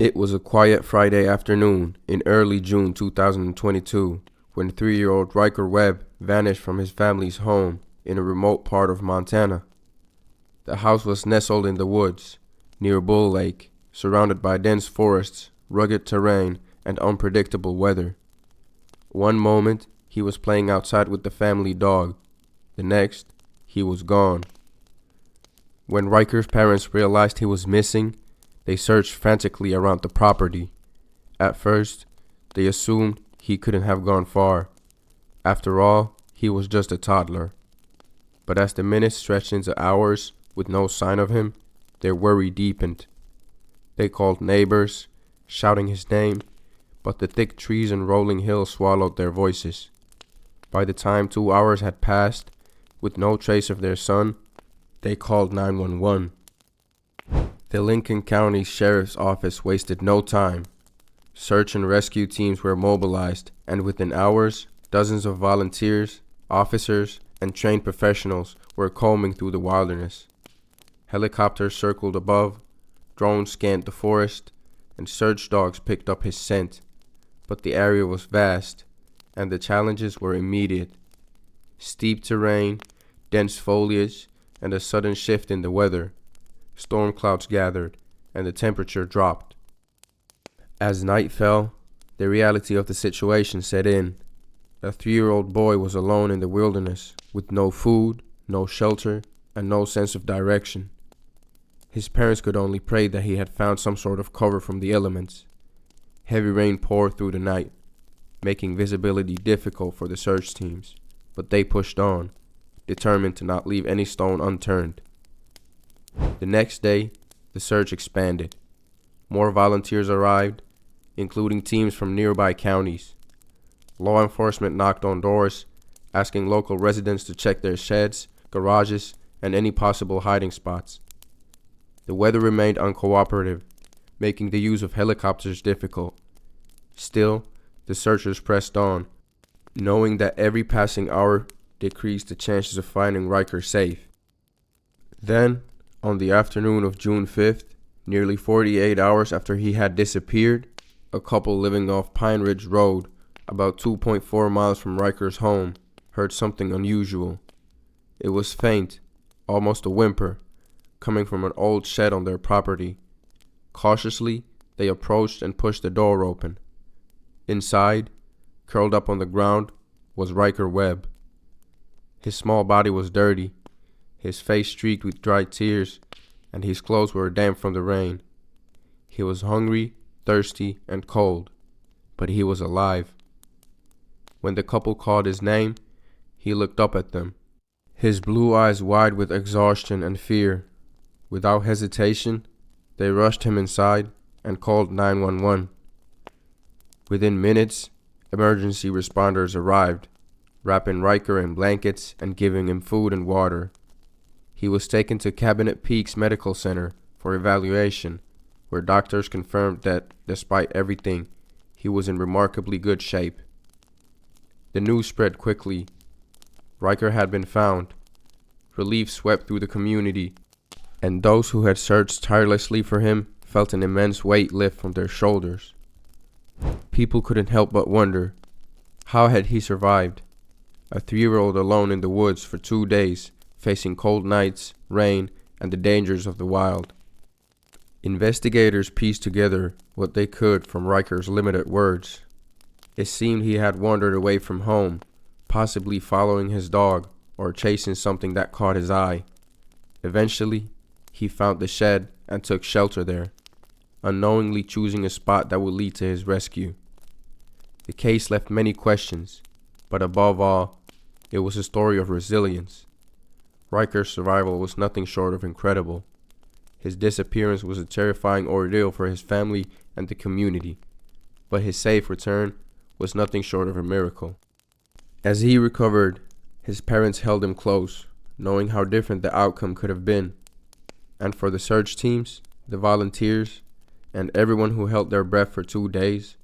It was a quiet Friday afternoon in early June 2022 when 3-year-old Ryker Webb vanished from his family's home in a remote part of Montana. The house was nestled in the woods, near Bull Lake, surrounded by dense forests, rugged terrain, and unpredictable weather. One moment, he was playing outside with the family dog. The next, he was gone. When Ryker's parents realized he was missing, they searched frantically around the property. At first, they assumed he couldn't have gone far. After all, he was just a toddler. But as the minutes stretched into hours with no sign of him, their worry deepened. They called neighbors, shouting his name, but the thick trees and rolling hills swallowed their voices. By the time 2 hours had passed, with no trace of their son, they called 911. The Lincoln County Sheriff's Office wasted no time. Search and rescue teams were mobilized, and within hours, dozens of volunteers, officers, and trained professionals were combing through the wilderness. Helicopters circled above, drones scanned the forest, and search dogs picked up his scent. But the area was vast, and the challenges were immediate. Steep terrain, dense foliage, and a sudden shift in the weather. Storm clouds gathered, and the temperature dropped. As night fell, the reality of the situation set in. A 3-year-old boy was alone in the wilderness, with no food, no shelter, and no sense of direction. His parents could only pray that he had found some sort of cover from the elements. Heavy rain poured through the night, making visibility difficult for the search teams, but they pushed on, determined to not leave any stone unturned. The next day, the search expanded. More volunteers arrived, including teams from nearby counties. Law enforcement knocked on doors, asking local residents to check their sheds, garages, and any possible hiding spots. The weather remained uncooperative, making the use of helicopters difficult. Still, the searchers pressed on, knowing that every passing hour decreased the chances of finding Ryker safe. Then, on the afternoon of June 5th, nearly 48 hours after he had disappeared, a couple living off Pine Ridge Road, about 2.4 miles from Ryker's home, heard something unusual. It was faint, almost a whimper, coming from an old shed on their property. Cautiously, they approached and pushed the door open. Inside, curled up on the ground, was Ryker Webb. His small body was dirty, his face streaked with dry tears, and his clothes were damp from the rain. He was hungry, thirsty, and cold, but he was alive. When the couple called his name, he looked up at them, his blue eyes wide with exhaustion and fear. Without hesitation, they rushed him inside and called 911. Within minutes, emergency responders arrived, wrapping Ryker in blankets and giving him food and water. He was taken to Cabinet Peaks Medical Center for evaluation, where doctors confirmed that, despite everything, he was in remarkably good shape. The news spread quickly. Ryker had been found. Relief swept through the community, and those who had searched tirelessly for him felt an immense weight lift from their shoulders. People couldn't help but wonder, how had he survived? A 3-year-old alone in the woods for 2 days, facing cold nights, rain, and the dangers of the wild. Investigators pieced together what they could from Ryker's limited words. It seemed he had wandered away from home, possibly following his dog or chasing something that caught his eye. Eventually, he found the shed and took shelter there, unknowingly choosing a spot that would lead to his rescue. The case left many questions, but above all, it was a story of resilience. Ryker's survival was nothing short of incredible. His disappearance was a terrifying ordeal for his family and the community, but his safe return was nothing short of a miracle. As he recovered, his parents held him close, knowing how different the outcome could have been. And for the search teams, the volunteers, and everyone who held their breath for 2 days,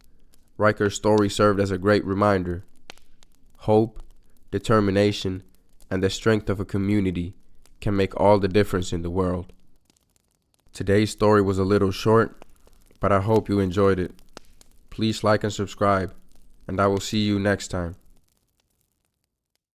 Ryker's story served as a great reminder. Hope, determination, and the strength of a community can make all the difference in the world. Today's story was a little short, but I hope you enjoyed it. Please like and subscribe, and I will see you next time.